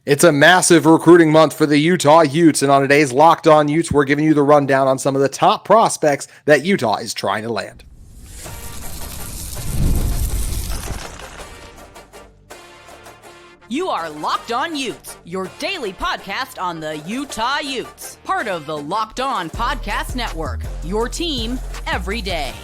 It's a massive recruiting month for the Utah Utes, and on today's Locked On Utes, we're giving you the rundown on some of the top prospects that Utah is trying to land. You are Locked On Utes, your daily podcast on the Utah Utes, part of the Locked On Podcast Network, your team every day.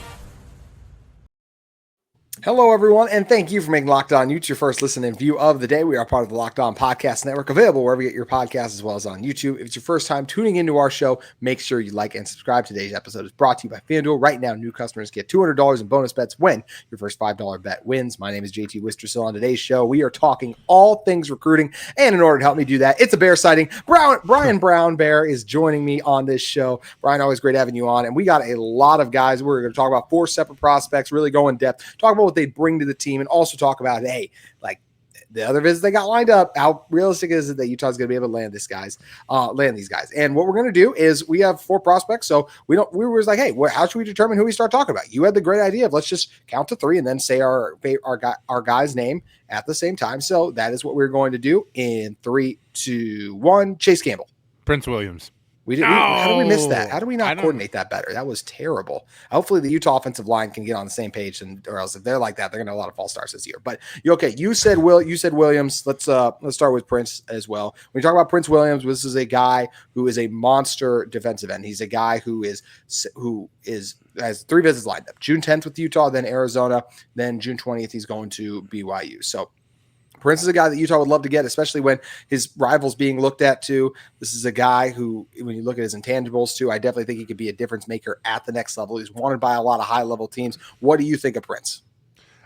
Hello, everyone, and thank you for making Locked On Utes your first listen and view of the day. We are part of the Locked On Podcast Network, available wherever you get your podcasts as well as on YouTube. If it's your first time tuning into our show, make sure you like and subscribe. Today's episode is brought to you by FanDuel. Right now, new customers get $200 in bonus bets when your first $5 bet wins. My name is JT Wistrcill. On today's show, we are talking all things recruiting, and in order to help me do that, it's a Bear sighting. Bryan Brown Bear is joining me on this show. Brian, always great having you on, and we got a lot of guys. We're going to talk about 4 separate prospects, really go in depth, talk about what they bring to the team, and also talk about, hey, like the other visits they got lined up, how realistic is it that Utah's going to be able to land these guys. And what we're going to do is we have 4 prospects, so we were like, hey, how should we determine who we start talking about? You had the great idea of let's just count to 3 and then say our guy's name at the same time. So that is what we're going to do in 3, 2, 1. Chase Campbell. Prince Williams. How did we miss that? How do we not coordinate that better? That was terrible. Hopefully the Utah offensive line can get on the same page, or else if they're like that, they're going to have a lot of false starts this year. But okay, you said Williams. Let's start with Prince as well. When you talk about Prince Williams, this is a guy who is a monster defensive end. He's a guy who has 3 visits lined up: June 10th with Utah, then Arizona, then June 20th he's going to BYU. So Prince is a guy that Utah would love to get, especially when his rival's being looked at too. This is a guy who, when you look at his intangibles too, I definitely think he could be a difference maker at the next level. He's wanted by a lot of high-level teams. What do you think of Prince?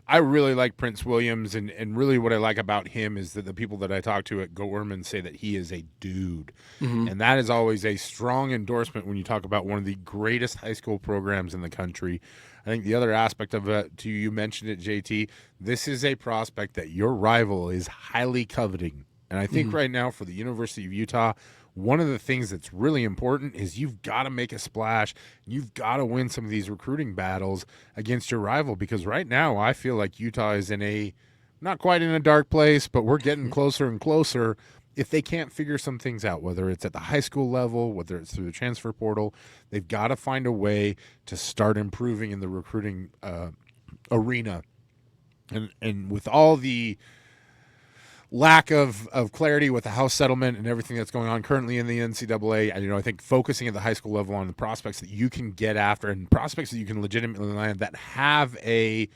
I really like Prince Williams, and really what I like about him is that the people that I talk to at Gorman say that he is a dude. Mm-hmm. And that is always a strong endorsement when you talk about one of the greatest high school programs in the country. I think the other aspect of it, you mentioned it, JT, this is a prospect that your rival is highly coveting. And I think right now for the University of Utah, one of the things that's really important is you've got to make a splash. You've got to win some of these recruiting battles against your rival, because right now I feel like Utah is not quite in a dark place, but we're getting closer and closer. If they can't figure some things out, whether it's at the high school level, whether it's through the transfer portal, they've got to find a way to start improving in the recruiting arena. And with all the lack of clarity with the House settlement and everything that's going on currently in the NCAA, I think focusing at the high school level on the prospects that you can get after and prospects that you can legitimately land that have a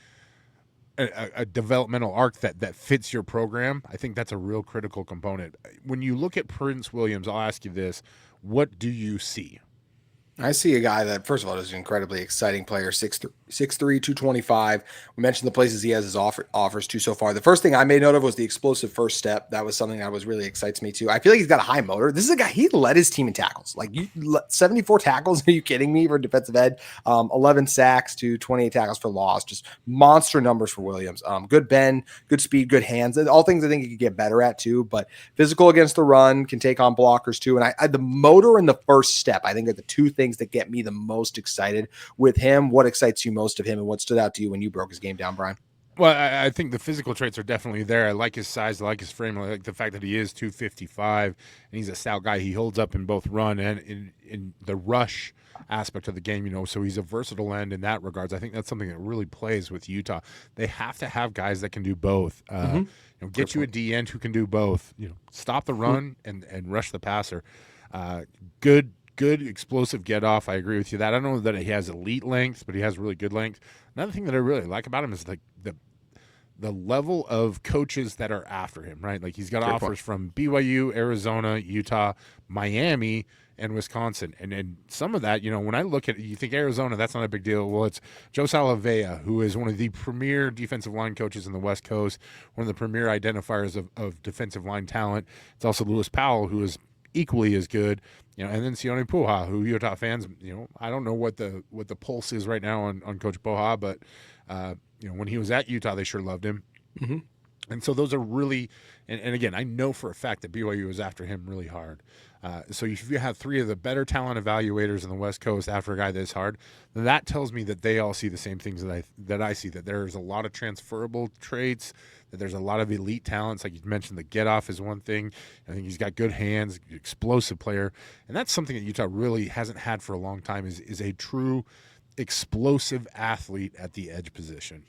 developmental arc that fits your program, I think that's a real critical component. When you look at Prince Williams, I'll ask you this: what do you see? I see a guy that, first of all, is an incredibly exciting player, 6'3", 225. We mentioned the places he has his offers to so far. The first thing I made note of was the explosive first step. That was something that was really excites me too. I feel like he's got a high motor. This is a guy, he led his team in tackles. 74 tackles. Are you kidding me, for defensive end? 11 sacks to 28 tackles for loss. Just monster numbers for Williams. Good bend, good speed, good hands. All things I think he could get better at too, but physical against the run, can take on blockers too. And I the motor and the first step, I think, are the 2 things that get me the most excited with him. What excites you most of him, and what stood out to you when you broke his game down, Brian? Well, I think the physical traits are definitely there. I like his size. I like his frame. I like the fact that he is 255, and he's a stout guy. He holds up in both run and in the rush aspect of the game, so he's a versatile end in that regards. I think that's something that really plays with Utah. They have to have guys that can do both. Get you a D end who can do both. Stop the run and rush the passer. Good explosive get off. I agree with you that. I don't know that he has elite length, but he has really good length. Another thing that I really like about him is the level of coaches that are after him, right? Like, he's got offers from BYU, Arizona, Utah, Miami, and Wisconsin. And some of that, when I look at it, you think Arizona, that's not a big deal. Well, it's Joe Salavea, who is one of the premier defensive line coaches in the West Coast, one of the premier identifiers of defensive line talent. It's also Lewis Powell, who is equally as good, and then Sione Puha, who Utah fans, I don't know what the pulse is right now on Coach Puha, but when he was at Utah, they sure loved him. Mm-hmm. And so those are really, and again, I know for a fact that BYU was after him really hard. So if you have 3 of the better talent evaluators in the West Coast after a guy this hard, then that tells me that they all see the same things that I see, that there's a lot of transferable traits, There's a lot of elite talents. Like you mentioned, the get off is one thing. I think he's got good hands, explosive player. And that's something that Utah really hasn't had for a long time is a true explosive athlete at the edge position.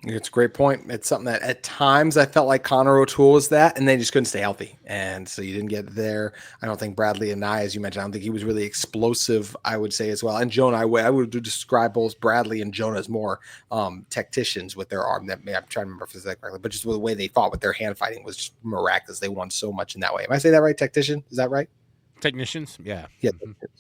It's a great point. It's something that at times I felt like Connor O'Toole was that, and they just couldn't stay healthy. And so you didn't get there. I don't think Bradley and Nye, as you mentioned, I don't think he was really explosive, I would say as well. And Jonah, I would describe both Bradley and Jonah as more tacticians with their arm. I'm trying to remember if it's that correctly, but just the way they fought with their hand fighting was just miraculous. They won so much in that way. Am I saying that right? Tactician? Is that right? Technicians? Yeah. Yeah.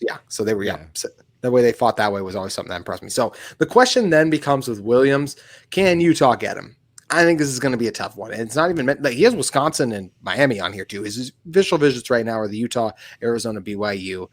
Yeah. So they were, So the way they fought that way was always something that impressed me. So the question then becomes with Williams, can Utah get him? I think this is going to be a tough one. And it's not even meant like he has Wisconsin and Miami on here too. His official visits right now are the Utah, Arizona, BYU.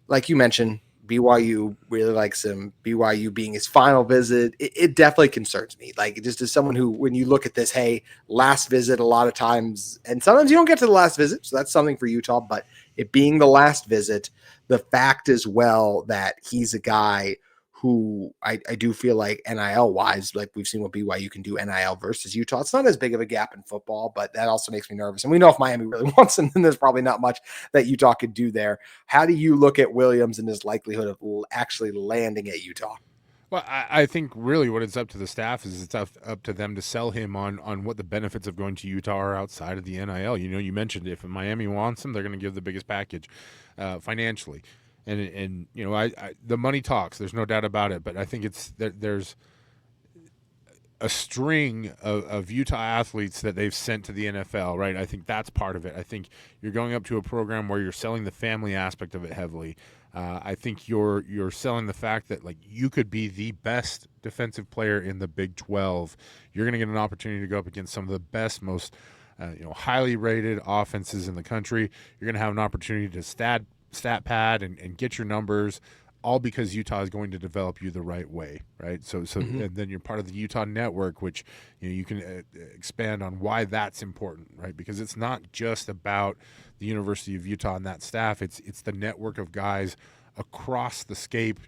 Like you mentioned, BYU really likes him. BYU being his final visit, it definitely concerns me. Like just as someone who, when you look at this, hey, last visit a lot of times, and sometimes you don't get to the last visit, so that's something for Utah, but it being the last visit, the fact as well that he's a guy who I do feel like NIL wise, like we've seen what BYU can do NIL versus Utah. It's not as big of a gap in football, but that also makes me nervous. And we know if Miami really wants him, then there's probably not much that Utah could do there. How do you look at Williams and his likelihood of actually landing at Utah? Well, I think really what it's up to the staff is it's up to them to sell him on what the benefits of going to Utah are outside of the NIL. You know, you mentioned if Miami wants him, they're going to give the biggest package financially. And you know, I the money talks. There's no doubt about it. But I think it's there's a string of Utah athletes that they've sent to the NFL, right? I think that's part of it. I think you're going up to a program where you're selling the family aspect of it heavily. I think you're selling the fact that like you could be the best defensive player in the Big 12. You're going to get an opportunity to go up against some of the best, most highly rated offenses in the country. You're going to have an opportunity to stat pad and get your numbers, all because Utah is going to develop you the right way, right? So and then you're part of the Utah network, which you can expand on why that's important, right? Because it's not just about the University of Utah and that staff; it's the network of guys across the scape,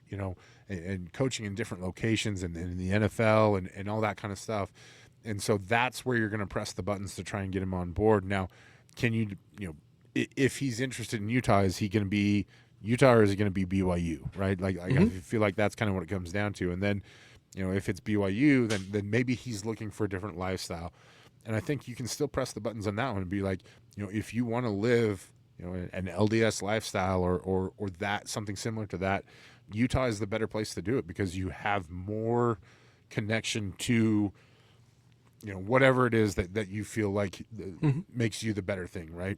and coaching in different locations and in the NFL and all that kind of stuff. And so that's where you're going to press the buttons to try and get him on board. Now, can you if he's interested in Utah, is he going to be Utah or is it going to be BYU, right? Like I feel like that's kind of what it comes down to. And then, if it's BYU, then maybe he's looking for a different lifestyle. And I think you can still press the buttons on that one and be like, if you want to live, an LDS lifestyle or that something similar to that, Utah is the better place to do it because you have more connection to, whatever it is that you feel like makes you the better thing, right?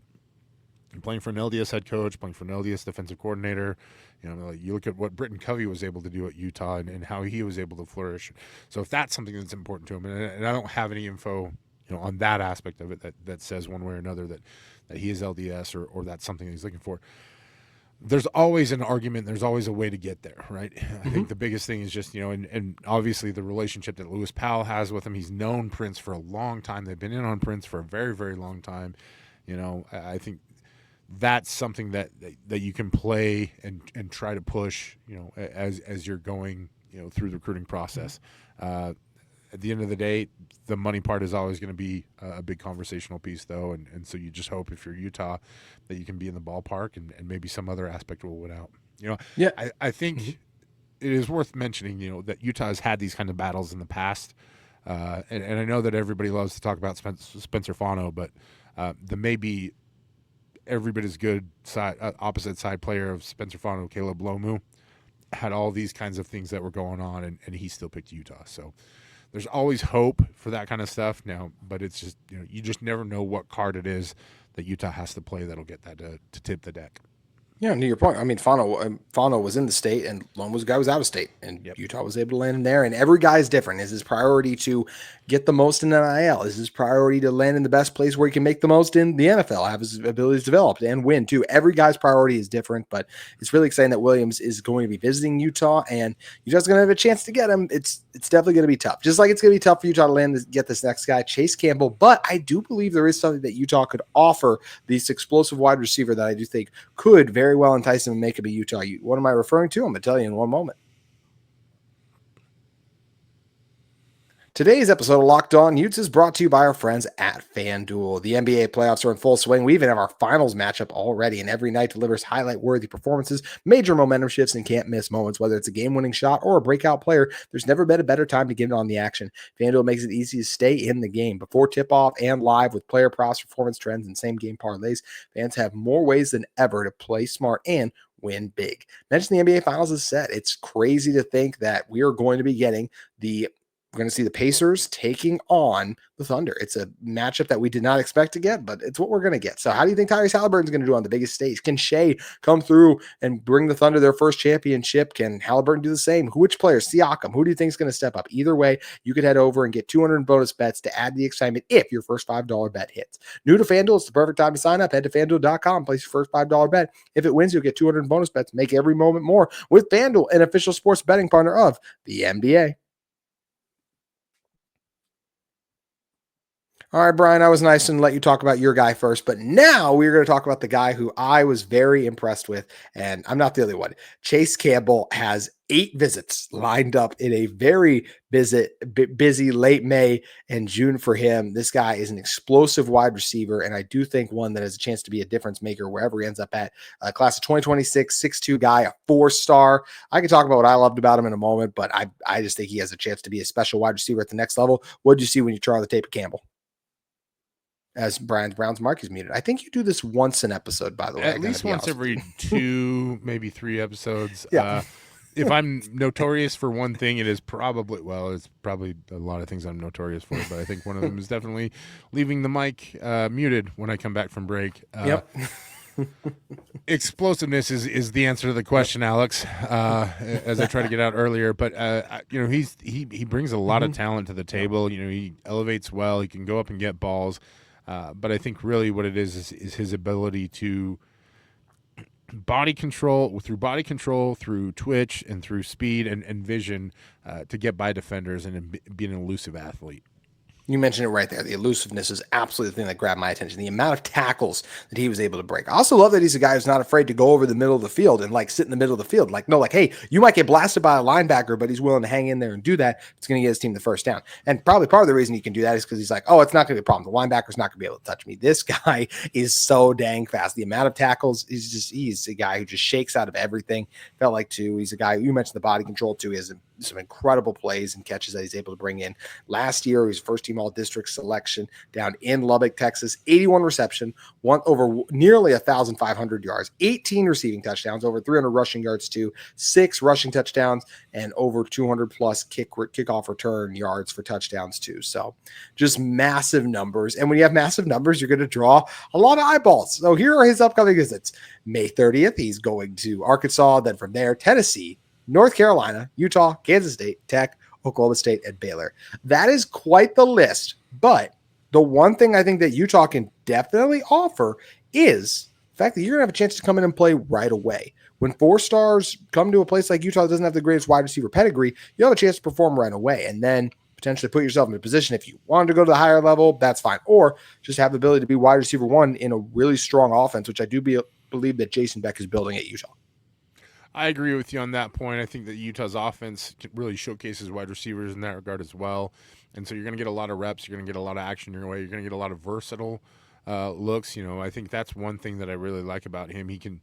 You're playing for an LDS head coach, playing for an LDS defensive coordinator. You look at what Britton Covey was able to do at Utah and how he was able to flourish. So if that's something that's important to him, and I don't have any info, on that aspect of it that says one way or another that he is LDS or that's something that he's looking for. There's always an argument. There's always a way to get there, right? I think the biggest thing is just, and obviously the relationship that Lewis Powell has with him. He's known Prince for a long time. They've been in on Prince for a very, very long time. I think that's something that you can play and try to push, as you're going, through the recruiting process. At the end of the day, the money part is always going to be a big conversational piece, though, and so you just hope if you're Utah that you can be in the ballpark and maybe some other aspect will win out. I think it is worth mentioning, that Utah has had these kind of battles in the past, and I know that everybody loves to talk about Spencer Fano, but the maybe every bit as good opposite side player of Spencer Fano, Caleb Lomu, had all these kinds of things that were going on, and he still picked Utah. So there's always hope for that kind of stuff now, but it's just, you just never know what card it is that Utah has to play that'll get that to tip the deck. Yeah, to your point. I mean, Fano was in the state, and Lomu's guy was out of state, and Utah was able to land in there. And every guy is different. Is his priority to get the most in NIL? Is his priority to land in the best place where he can make the most in the NFL, have his abilities developed, and win too? Every guy's priority is different, but it's really exciting that Williams is going to be visiting Utah, and Utah's going to have a chance to get him. It's definitely going to be tough. Just like it's going to be tough for Utah to get this next guy, Chase Campbell. But I do believe there is something that Utah could offer this explosive wide receiver that I do think could very well entice him and make him a Utah Ute. What am I referring to? I'm going to tell you in one moment. Today's episode of Locked On Utes is brought to you by our friends at FanDuel. The NBA playoffs are in full swing. We even have our finals matchup already, and every night delivers highlight-worthy performances, major momentum shifts, and can't-miss moments. Whether it's a game-winning shot or a breakout player, there's never been a better time to get in on the action. FanDuel makes it easy to stay in the game. Before tip-off and live with player props, performance trends, and same-game parlays, fans have more ways than ever to play smart and win big. Mention the NBA Finals is set. It's crazy to think that we are going to be getting we're going to see the Pacers taking on the Thunder. It's a matchup that we did not expect to get, but it's what we're going to get. So how do you think Tyrese Halliburton's going to do on the biggest stage? Can Shea come through and bring the Thunder their first championship? Can Halliburton do the same? Which players? Siakam. Who do you think is going to step up? Either way, you could head over and get 200 bonus bets to add the excitement if your first $5 bet hits. New to FanDuel, it's the perfect time to sign up. Head to FanDuel.com, place your first $5 bet. If it wins, you'll get 200 bonus bets. Make every moment more with FanDuel, an official sports betting partner of the NBA. All right, Brian, I was nice and let you talk about your guy first, but now we're going to talk about the guy who I was very impressed with, and I'm not the only one. Chase Campbell has 8 visits lined up in a very busy late May and June for him. This guy is an explosive wide receiver, and I do think one that has a chance to be a difference maker wherever he ends up at. Class of 2026, 6'2" guy, a 4-star. I can talk about what I loved about him in a moment, but I just think he has a chance to be a special wide receiver at the next level. What did you see when you turned on the tape of Campbell? As Bryan Brown's mic is muted. I think you do this once an episode, by the way. At least once every 2, maybe 3 episodes. Yeah. If I'm notorious for one thing, it's probably a lot of things I'm notorious for, but I think one of them is definitely leaving the mic muted when I come back from break. Yep. Explosiveness is the answer to the question, Alex, as I tried to get out earlier. But, he brings a lot of talent to the table. He elevates well. He can go up and get balls. But I think really what it is his ability to body control, through twitch, and through speed and vision to get by defenders and be an elusive athlete. You mentioned it right there. The elusiveness is absolutely the thing that grabbed my attention. The amount of tackles that he was able to break. I also love that he's a guy who's not afraid to go over the middle of the field and sit in the middle of the field. Hey, you might get blasted by a linebacker, but he's willing to hang in there and do that. It's going to get his team the first down. And probably part of the reason he can do that is because he's like, oh, it's not going to be a problem. The linebacker's not going to be able to touch me. This guy is so dang fast. The amount of tackles he's a guy who just shakes out of everything. Felt like too. He's a guy, you mentioned the body control too. He has some incredible plays and catches that he's able to bring in. Last year, he was first team all-district selection down in Lubbock, Texas. 81 reception, over nearly 1,500 yards, 18 receiving touchdowns, over 300 rushing yards too, 6 rushing touchdowns, and over 200 plus kickoff return yards for touchdowns too. So just massive numbers. And when you have massive numbers, you're going to draw a lot of eyeballs. So here are his upcoming visits. May 30th, he's going to Arkansas. Then from there, Tennessee, North Carolina, Utah, Kansas State, Tech, Oklahoma State, and Baylor. That is quite the list. But the one thing I think that Utah can definitely offer is the fact that you're going to have a chance to come in and play right away. When 4-stars come to a place like Utah that doesn't have the greatest wide receiver pedigree, you have a chance to perform right away and then potentially put yourself in a position if you wanted to go to the higher level, that's fine. Or just have the ability to be wide receiver 1 in a really strong offense, which I do believe that Jason Beck is building at Utah. I agree with you on that point. I think that Utah's offense really showcases wide receivers in that regard as well. And so you're going to get a lot of reps. You're going to get a lot of action your way. You're going to get a lot of versatile looks. I think that's one thing that I really like about him. He can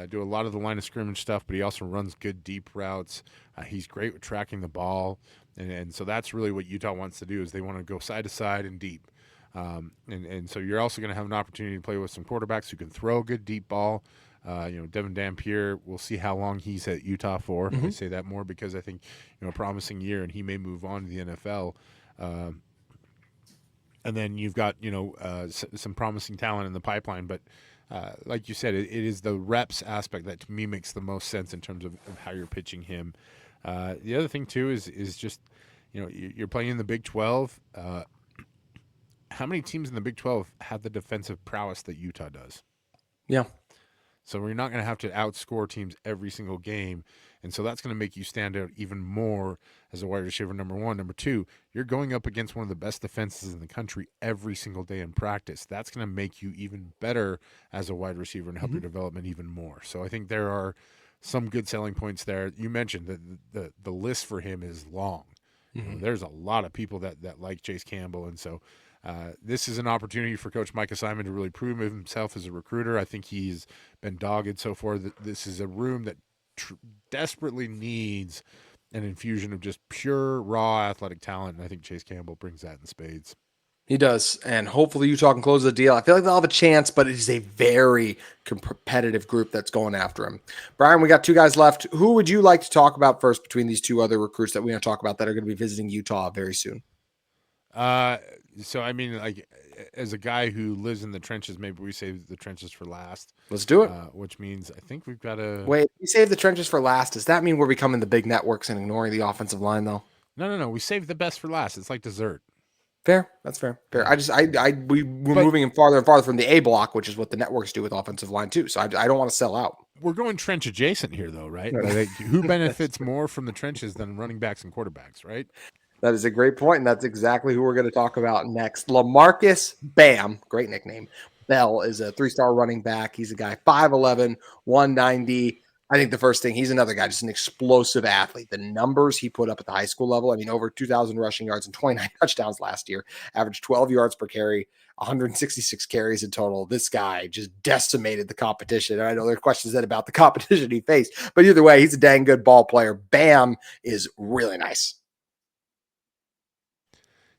do a lot of the line of scrimmage stuff, but he also runs good deep routes. He's great with tracking the ball. And so that's really what Utah wants to do is they want to go side to side and deep. And so you're also going to have an opportunity to play with some quarterbacks who can throw a good deep ball. Devin Dampier, we'll see how long he's at Utah for. I say that more because I think, a promising year and he may move on to the NFL. And then you've got, some promising talent in the pipeline. But like you said, it is the reps aspect that to me makes the most sense in terms of how you're pitching him. The other thing, too, is just, you're playing in the Big 12. How many teams in the Big 12 have the defensive prowess that Utah does? Yeah. So we're not going to have to outscore teams every single game. And so that's going to make you stand out even more as a wide receiver, number one. Number two, you're going up against one of the best defenses in the country every single day in practice. That's going to make you even better as a wide receiver and help your development even more. So I think there are some good selling points there. You mentioned that the list for him is long. There's a lot of people that like Chase Campbell, and so this is an opportunity for Coach Micah Simon to really prove himself as a recruiter. I think he's been dogged so far. This is a room that desperately needs an infusion of just pure raw athletic talent, and I think Chase Campbell brings that in spades. He does, and hopefully Utah can close the deal. I feel like they'll have a chance, but it is a very competitive group that's going after him. Brian, we got 2 guys left. Who would you like to talk about first between these 2 other recruits that we're going to talk about that are going to be visiting Utah very soon? So I mean, like, as a guy who lives in the trenches, maybe we save the trenches for last. Let's do it. Which means I think we've got to wait. We save the trenches for last. Does that mean we're becoming the big networks and ignoring the offensive line, though? No. We save the best for last. It's like dessert. Fair. That's fair. We're moving farther and farther from the A block, which is what the networks do with offensive line too. So I don't want to sell out. We're going trench adjacent here, though, right? Like, who benefits more from the trenches than running backs and quarterbacks, right? That is a great point, and that's exactly who we're going to talk about next. LaMarcus Bam, great nickname. Bell is a 3-star running back. He's a guy 5'11", 190. I think the first thing, he's another guy, just an explosive athlete. The numbers he put up at the high school level, I mean, over 2,000 rushing yards and 29 touchdowns last year, averaged 12 yards per carry, 166 carries in total. This guy just decimated the competition. And I know there are questions then about the competition he faced, but either way, he's a dang good ball player. Bam is really nice.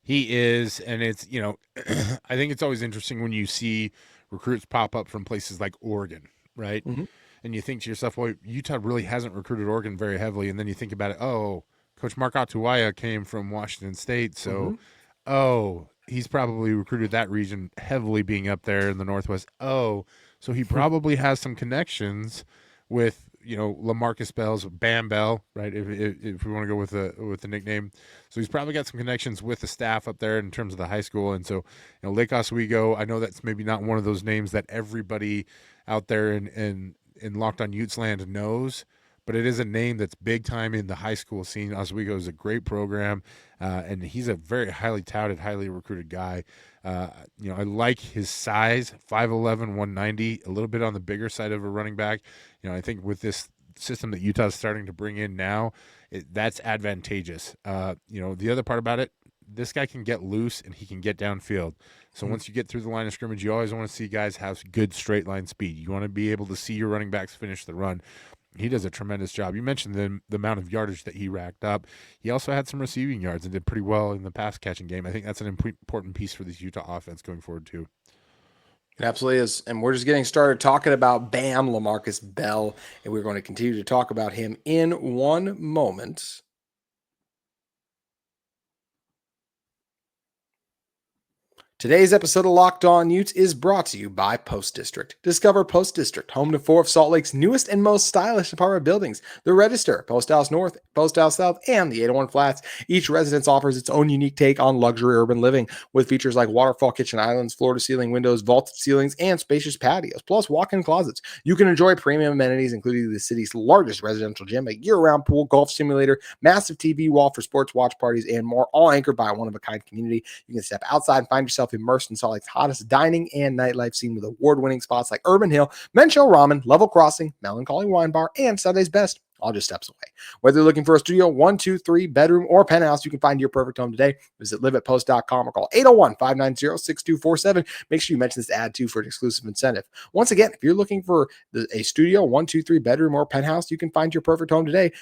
He is, and it's, I think it's always interesting when you see recruits pop up from places like Oregon, right? Mm-hmm. And you think to yourself, well, Utah really hasn't recruited Oregon very heavily. And then you think about it, Coach Mark Atuaya came from Washington State. So, he's probably recruited that region heavily, being up there in the Northwest. So he probably has some connections with, LaMarcus Bell's Bam Bell, right? If we want to go with the nickname. So he's probably got some connections with the staff up there in terms of the high school. And so, Lake Oswego, I know that's maybe not one of those names that everybody out there in Locked On Utes land knows, but it is a name that's big time in the high school scene. Oswego is a great program, and he's a very highly touted, highly recruited guy. I like his size, 5'11", 190, a little bit on the bigger side of a running back. I think with this system that Utah's starting to bring in now, that's advantageous. The other part about it, this guy can get loose and he can get downfield. So once you get through the line of scrimmage, you always want to see guys have good straight line speed. You want to be able to see your running backs finish the run. He does a tremendous job. You mentioned the amount of yardage that he racked up. He also had some receiving yards and did pretty well in the pass catching game. I think that's an important piece for this Utah offense going forward too. It absolutely is. And we're just getting started talking about Bam, LaMarcus Bell, and we're going to continue to talk about him in one moment. Today's episode of Locked On Utes is brought to you by Post District. Discover Post District, home to 4 of Salt Lake's newest and most stylish apartment buildings. The Register, Post House North, Post House South, and the 801 Flats. Each residence offers its own unique take on luxury urban living, with features like waterfall kitchen islands, floor-to-ceiling windows, vaulted ceilings, and spacious patios, plus walk-in closets. You can enjoy premium amenities, including the city's largest residential gym, a year-round pool, golf simulator, massive TV wall for sports watch parties, and more, all anchored by a one-of-a-kind community. You can step outside and find yourself immersed in Salt Lake's hottest dining and nightlife scene with award-winning spots like Urban Hill, Men's Show Ramen, Level Crossing, Melancholy Wine Bar, and Sunday's Best, all just steps away. Whether you're looking for a studio, 1, 2, 3 bedroom, or penthouse, you can find your perfect home today. Visit liveatpost.com or call 801-590-6247. Make sure you mention this ad too for an exclusive incentive. Once again, if you're looking for a studio, 1, 2, 3 bedroom, or penthouse, you can find your perfect home today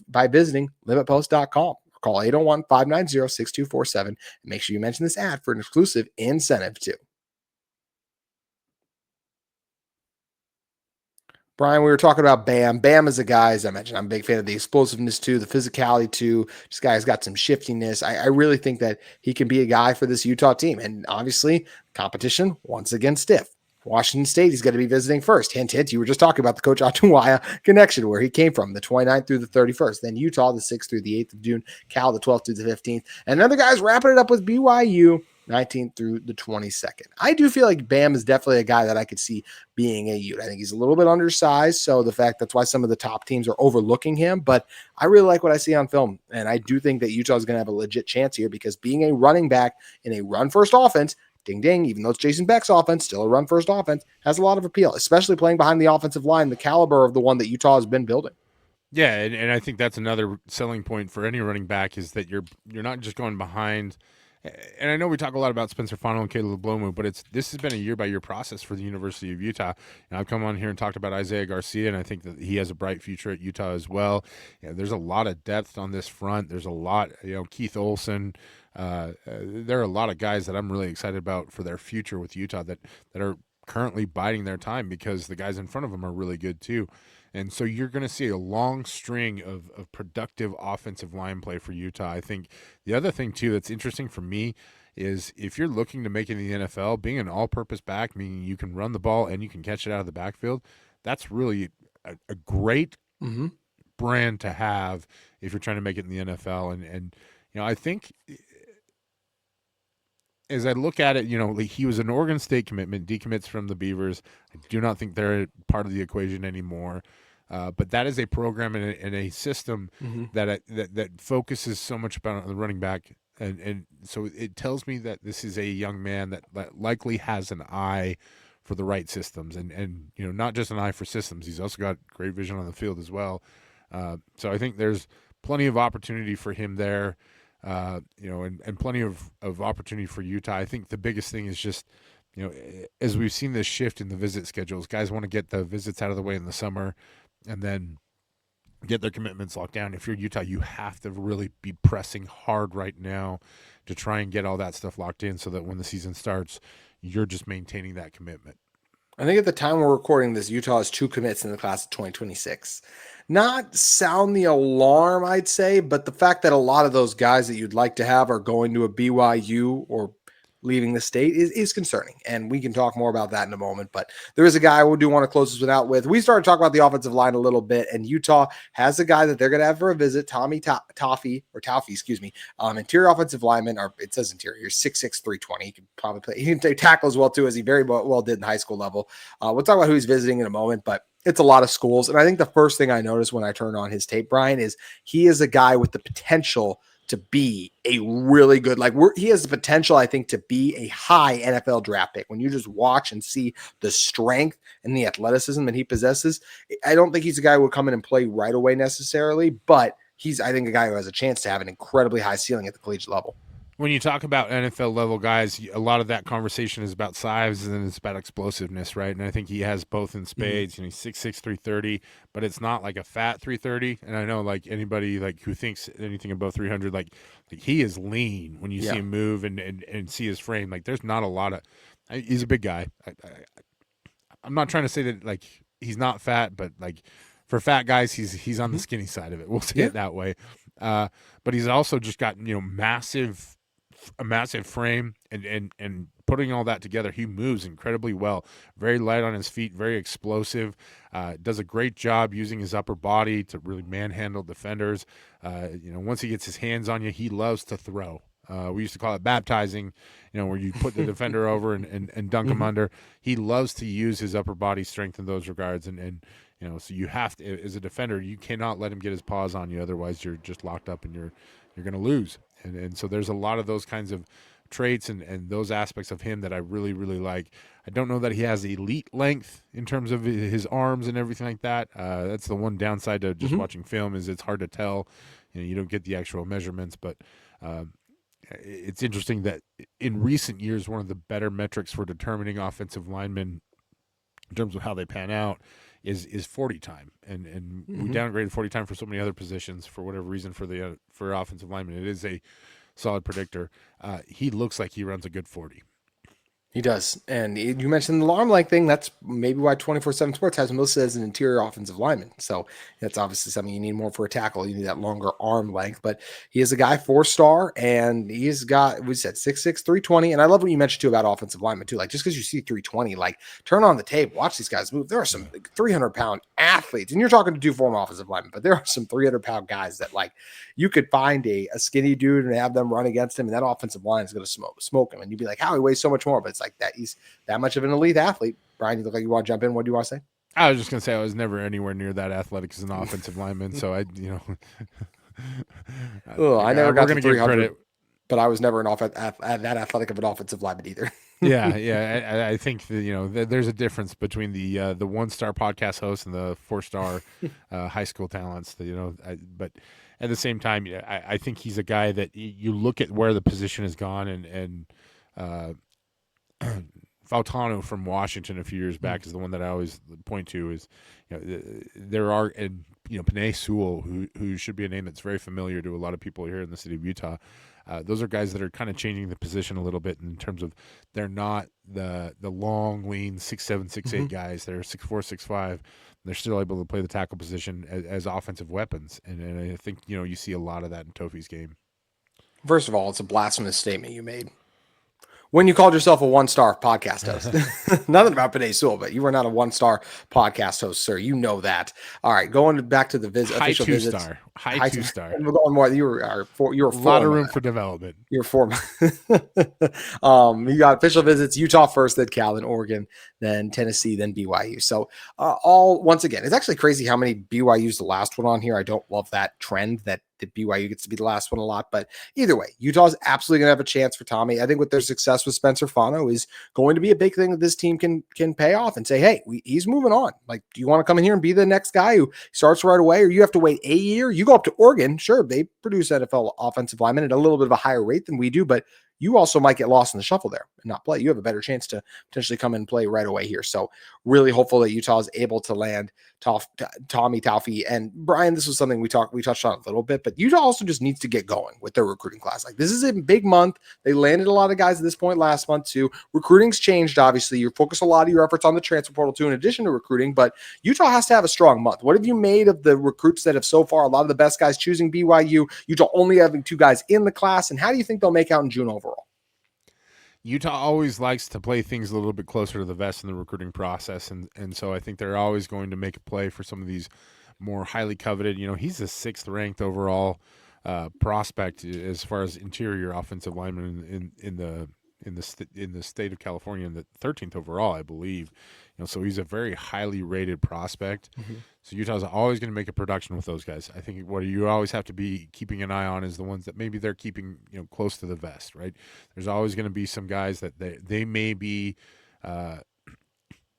by visiting liveatpost.com. Call 801-590-6247 and make sure you mention this ad for an exclusive incentive too. Brian, we were talking about Bam. Bam is a guy, as I mentioned, I'm a big fan of the explosiveness too, the physicality too. This guy's got some shiftiness. I really think that he can be a guy for this Utah team. And obviously, competition, once again, stiff. Washington State, he's going to be visiting first. Hint, hint. You were just talking about the Coach Atuaya connection, where he came from, the 29th through the 31st. Then Utah, the 6th through the 8th of June. Cal, the 12th through the 15th. And another guy's wrapping it up with BYU, 19th through the 22nd. I do feel like Bam is definitely a guy that I could see being a Ute. I think he's a little bit undersized, so that's why some of the top teams are overlooking him. But I really like what I see on film, and I do think that Utah is going to have a legit chance here, because being a running back in a run-first offense, ding, ding, even though it's Jason Beck's offense, still a run-first offense, has a lot of appeal, especially playing behind the offensive line, the caliber of the one that Utah has been building. Yeah, and I think that's another selling point for any running back is that you're not just going behind. And I know we talk a lot about Spencer Fano and Caleb Blomu, but this has been a year-by-year process for the University of Utah. And I've come on here and talked about Isaiah Garcia, and I think that he has a bright future at Utah as well. There's a lot of depth on this front. There's a lot, Keith Olson. There are a lot of guys that I'm really excited about for their future with Utah that are currently biding their time because the guys in front of them are really good too. And so you're going to see a long string of productive offensive line play for Utah. I think the other thing, too, that's interesting for me is if you're looking to make it in the NFL, being an all-purpose back, meaning you can run the ball and you can catch it out of the backfield, that's really a great brand to have if you're trying to make it in the NFL. And I think as I look at it, he was an Oregon State commitment, decommits from the Beavers. I do not think they're part of the equation anymore. But that is a program and a system that focuses so much about the running back. And so it tells me that this is a young man that likely has an eye for the right systems and not just an eye for systems. He's also got great vision on the field as well. So I think there's plenty of opportunity for him there. And plenty of opportunity for Utah. I think the biggest thing is just, as we've seen this shift in the visit schedules, guys want to get the visits out of the way in the summer and then get their commitments locked down. If you're Utah, you have to really be pressing hard right now to try and get all that stuff locked in so that when the season starts, you're just maintaining that commitment. I think at the time we're recording this, Utah has 2 commits in the class of 2026. Not sound the alarm, I'd say, but the fact that a lot of those guys that you'd like to have are going to a BYU or leaving the state is concerning. And we can talk more about that in a moment. But there is a guy we do want to close this one out with. We started talking about the offensive line a little bit, and Utah has a guy that they're going to have for a visit, Tommy Tofi, interior offensive lineman, or it says interior, 6'6", 320. He can probably play. He can tackle as well, too, as he very well did in high school level. We'll talk about who he's visiting in a moment, but it's a lot of schools. And I think the first thing I noticed when I turned on his tape, Brian, is he is a guy with the potential to be a really good, he has the potential, I think, to be a high NFL draft pick. When you just watch and see the strength and the athleticism that he possesses, I don't think he's a guy who would come in and play right away necessarily, but he's, I think, a guy who has a chance to have an incredibly high ceiling at the collegiate level. When you talk about NFL level guys, a lot of that conversation is about size and it's about explosiveness, right? And I think he has both in spades. He's 6'6", 330, but it's not like a fat 330. And I know anybody who thinks anything above 300, he is lean when you see him move and see his frame. There's not a lot of. He's a big guy. I'm not trying to say that he's not fat, but for fat guys, he's on the skinny side of it. We'll say it that way. But he's also just got a massive frame and putting all that together, he moves incredibly well. Very light on his feet, very explosive. Does a great job using his upper body to really manhandle defenders. Once he gets his hands on you, he loves to throw. We used to call it baptizing, where you put the defender over and dunk him under. He loves to use his upper body strength in those regards. And so you have to, as a defender, you cannot let him get his paws on you. Otherwise, you're just locked up and you're going to lose. And so there's a lot of those kinds of traits and those aspects of him that I really, really like. I don't know that he has elite length in terms of his arms and everything like that. That's the one downside to just watching film is it's hard to tell. You don't get the actual measurements, but it's interesting that in recent years, one of the better metrics for determining offensive linemen in terms of how they pan out is 40 time, and we downgraded 40 time for so many other positions for whatever reason for offensive linemen. It is a solid predictor. He looks like he runs a good 40. He does. And you mentioned the arm length thing. That's maybe why 24/7 Sports has him listed as an interior offensive lineman. So that's obviously something you need more for a tackle. You need that longer arm length. But he is a guy 4-star, and he's got, we said 6'6", 320. And I love what you mentioned, too, about offensive linemen, too. Just because you see 320, turn on the tape, watch these guys move. There are some 300-pound athletes. And you're talking to 2 former offensive linemen, but there are some 300-pound guys that, you could find a skinny dude and have them run against him, and that offensive line is going to smoke him. And you'd be like, how he weighs so much more, but it's that he's that much of an elite athlete. Brian, you look like you want to jump in. What do you want to say? I was just going to say I was never anywhere near that athletic as an offensive lineman, so I I never got to 300, but I was never that athletic of an offensive lineman either. Yeah. I think that, there's a difference between the 1-star podcast host and the 4-star high school talents. But at the same time, I think he's a guy that you look at where the position has gone, and Fautano from Washington a few years back is the one that I always point to. Is there are, and Panay Sewell, who should be a name that's very familiar to a lot of people here in the city of Utah. Those are guys that are kind of changing the position a little bit in terms of they're not the long, lean 6'7", 6'8" guys. They're 6'4", 6'5". They're still able to play the tackle position as offensive weapons, and I think you see a lot of that in Tofi's game. First of all, it's a blasphemous statement you made when you called yourself a 1-star podcast host. Nothing about Panay Sewell, but you were not a 1-star podcast host, sir. You know that. All right, going back to the official visits. High 2-star. We're going more. You were a lot of room for development. You're 4. You got official visits: Utah first, then Cal, then Oregon, then Tennessee, then BYU. So once again, it's actually crazy how many BYU's the last one on here. I don't love that trend that BYU gets to be the last one a lot, but either way, Utah's absolutely going to have a chance for Tommy. I think with their success with Spencer Fano is going to be a big thing that this team can pay off and say, hey, he's moving on. Like, do you want to come in here and be the next guy who starts right away, or you have to wait a year? You go up to Oregon, sure, they produce NFL offensive linemen at a little bit of a higher rate than we do, but you also might get lost in the shuffle there and not play. You have a better chance to potentially come and play right away here. So really hopeful that Utah is able to land Tommy Tofi. And Brian, this was something we touched on a little bit, but Utah also just needs to get going with their recruiting class. Like, this is a big month. They landed a lot of guys at this point last month too. Recruiting's changed, obviously. You focus a lot of your efforts on the transfer portal too, in addition to recruiting, but Utah has to have a strong month. What have you made of the recruits that have so far, a lot of the best guys choosing BYU, Utah only having 2 guys in the class, and how do you think they'll make out in June overall? Utah always likes to play things a little bit closer to the vest in the recruiting process, and so I think they're always going to make a play for some of these more highly coveted. He's the 6th ranked overall prospect as far as interior offensive lineman in the state of California, and the 13th overall, I believe. So he's a very highly rated prospect. So Utah's always going to make a production with those guys. I think what you always have to be keeping an eye on is the ones that maybe they're keeping close to the vest, right? There's always going to be some guys that they may be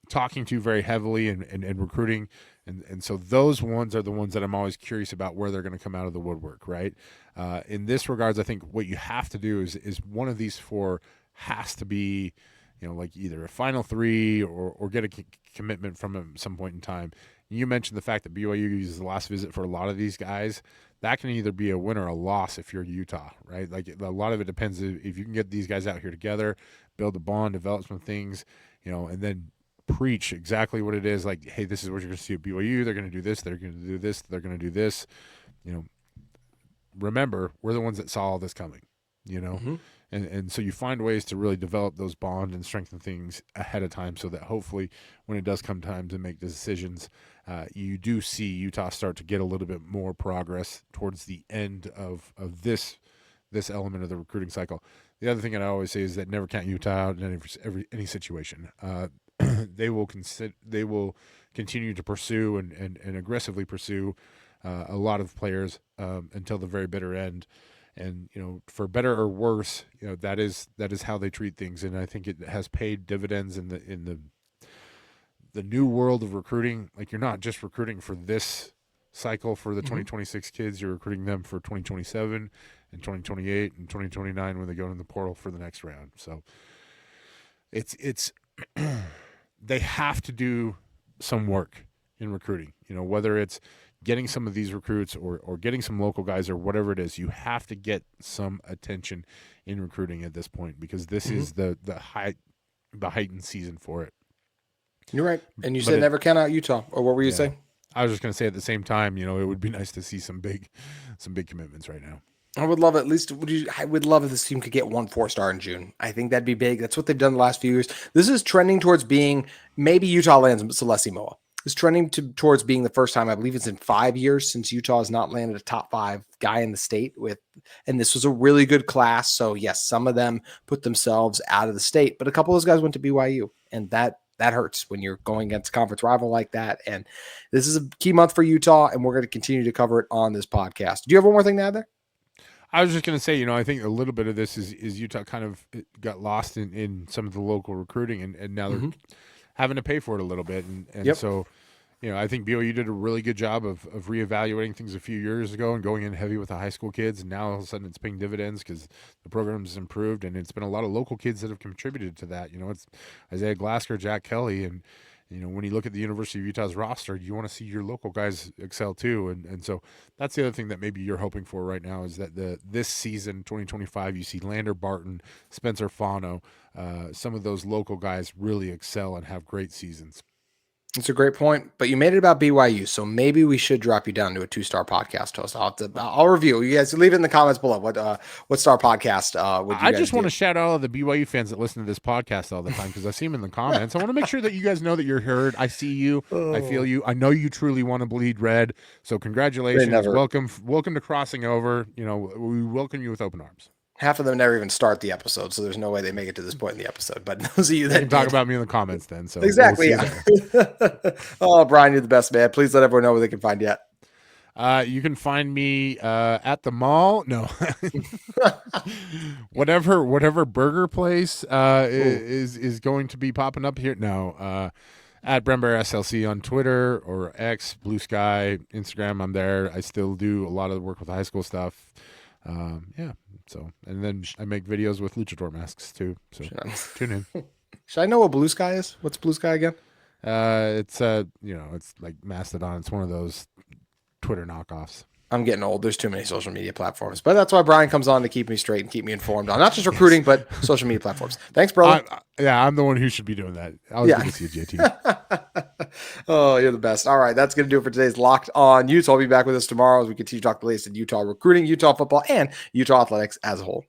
talking to very heavily and recruiting, and so those ones are the ones that I'm always curious about where they're going to come out of the woodwork, right? In this regards, I think what you have to do is one of these 4 has to be like either a final 3 or get a commitment from him at some point in time. You mentioned the fact that BYU uses the last visit for a lot of these guys. That can either be a win or a loss if you're Utah, right? Like, a lot of it depends if you can get these guys out here together, build a bond, develop some things, and then preach exactly what it is. Like, hey, this is what you're going to see at BYU. They're going to do this. They're going to do this. They're going to do this. Remember, we're the ones that saw all this coming, And so you find ways to really develop those bonds and strengthen things ahead of time so that hopefully when it does come time to make the decisions, you do see Utah start to get a little bit more progress towards the end of this element of the recruiting cycle. The other thing that I always say is that never count Utah out in any situation. They will continue to pursue and aggressively pursue a lot of players until the very bitter end. And for better or worse, that is how they treat things, and I think it has paid dividends in the new world of recruiting. Like, you're not just recruiting for this cycle for the 2026 kids; you're recruiting them for 2027 and 2028 and 2029 when they go in the portal for the next round. So it's they have to do some work in recruiting. Whether it's getting some of these recruits or getting some local guys or whatever it is, you have to get some attention in recruiting at this point, because this is the heightened season for it. You're right. And you said never count out Utah, or what were you saying? I was just going to say at the same time, it would be nice to see some big commitments right now. I would love I would love if this team could get 1 4-star in June. I think that'd be big. That's what they've done the last few years. This is trending towards being, maybe Utah lands Celeste Moa. It's trending towards being the first time, I believe it's in 5 years, since Utah has not landed a top 5 guy in the state and this was a really good class. So yes, some of them put themselves out of the state, but a couple of those guys went to BYU, and that hurts when you're going against a conference rival like that. And this is a key month for Utah, and we're going to continue to cover it on this podcast. Do you have one more thing to add there? I was just going to say, I think a little bit of this is Utah kind of got lost in some of the local recruiting, and now they're having to pay for it a little bit. And so, I think BYU did a really good job of reevaluating things a few years ago and going in heavy with the high school kids. And now all of a sudden it's paying dividends because the program's improved, and it's been a lot of local kids that have contributed to that. It's Isaiah Glasker, Jack Kelly, and when you look at the University of Utah's roster, you want to see your local guys excel too. And so that's the other thing that maybe you're hoping for right now is that this season, 2025, you see Lander Barton, Spencer Fano, some of those local guys really excel and have great seasons. It's a great point, but you made it about BYU, so maybe we should drop you down to a 2-star podcast host. I'll review. You guys leave it in the comments below. What star podcast would you I guys just want do? to shout out all the BYU fans that listen to this podcast all the time because I see them in the comments. I want to make sure that you guys know that you're heard. I see you. I feel you. I know you truly want to bleed red. So congratulations. Welcome to crossing over. We welcome you with open arms. Half of them never even start the episode, so there's no way they make it to this point in the episode. But those of you that talk about me in the comments then. So exactly. We'll Oh, Bryan, you're the best, man. Please let everyone know where they can find you at. You can find me at the mall. No, whatever burger place is going to be popping up here. No, at Brember SLC on Twitter or X, Blue Sky, Instagram. I'm there. I still do a lot of the work with the high school stuff. So, and then I make videos with luchador masks too. So tune in. Should I know what Blue Sky is? What's Blue Sky again? It's it's like Mastodon. It's one of those Twitter knockoffs. I'm getting old. There's too many social media platforms, but that's why Bryan comes on to keep me straight and keep me informed on not just recruiting, but social media platforms. Thanks, brother. I'm the one who should be doing that. I was good to see you, JT. Oh, you're the best. All right. That's going to do it for today's Locked On Utes. I'll be back with us tomorrow as we continue to talk the latest in Utah recruiting, Utah football, and Utah athletics as a whole.